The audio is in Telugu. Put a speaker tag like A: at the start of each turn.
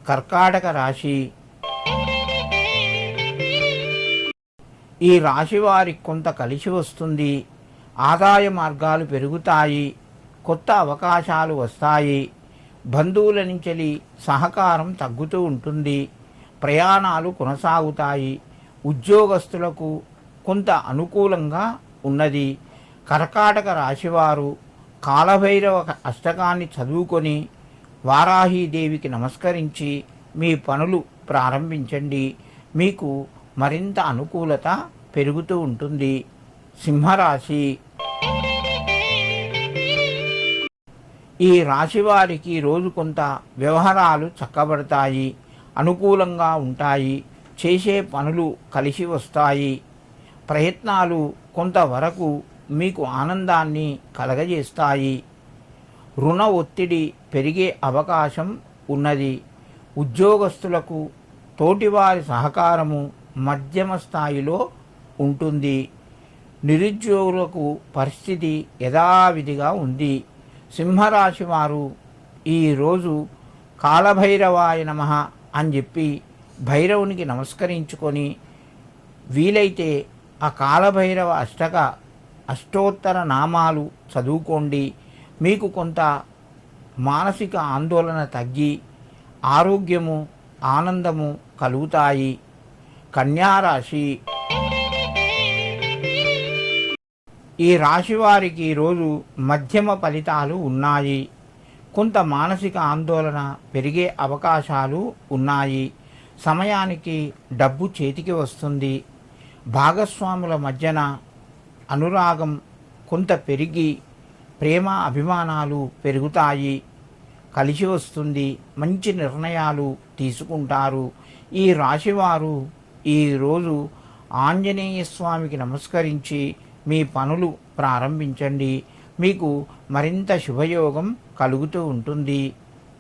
A: కర్కాటక రాశి. ఈ రాశి వారికి కొంత కలిసి వస్తుంది. ఆదాయ మార్గాలు పెరుగుతాయి. కొత్త అవకాశాలు వస్తాయి. బంధువుల నుంచి సహకారం తగ్గుతూ ఉంటుంది. ప్రయాణాలు కొనసాగుతాయి. ఉద్యోగస్తులకు కొంత అనుకూలంగా ఉన్నది. కర్కాటక రాశివారు కాలభైరవ అష్టకాన్ని చదువుకొని వారాహీదేవికి నమస్కరించి మీ పనులు ప్రారంభించండి. మీకు మరింత అనుకూలత పెరుగుతూ ఉంటుంది. సింహరాశి. ఈ రాశివారికి రోజు కొంత వ్యవహారాలు చక్కబడతాయి. అనుకూలంగా ఉంటాయి. చేసే పనులు కలిసి వస్తాయి. ప్రయత్నాలు కొంతవరకు మీకు ఆనందాన్ని కలగజేస్తాయి. రుణ ఒత్తిడి పెరిగే అవకాశం ఉన్నది. ఉద్యోగస్తులకు తోటివారి సహకారము మధ్యమ స్థాయిలో ఉంటుంది. నిరుద్యోగులకు పరిస్థితి యథావిధిగా ఉంది. సింహరాశి వారు ఈరోజు కాలభైరవాయ నమః అని చెప్పి భైరవునికి నమస్కరించుకొని వీలైతే ఆ కాలభైరవ అష్టోత్తర నామాలు చదువుకోండి. మీకు కొంత మానసిక ఆందోళన తగ్గి ఆరోగ్యము ఆనందము కలుగుతాయి. కన్యారాశి. ఈ రాశి వారికి ఈరోజు మధ్యమ ఫలితాలు ఉన్నాయి. కొంత మానసిక ఆందోళన పెరిగే అవకాశాలు ఉన్నాయి. సమయానికి డబ్బు చేతికి వస్తుంది. భాగస్వాముల మధ్యన అనురాగం కొంత పెరిగి ప్రేమ అభిమానాలు పెరుగుతాయి. కలిసి వస్తుంది. మంచి నిర్ణయాలు తీసుకుంటారు. ఈ రాశివారు ఈరోజు ఆంజనేయ స్వామికి నమస్కరించి మీ పనులు ప్రారంభించండి. మీకు మరింత శుభయోగం కలుగుతూ ఉంటుంది.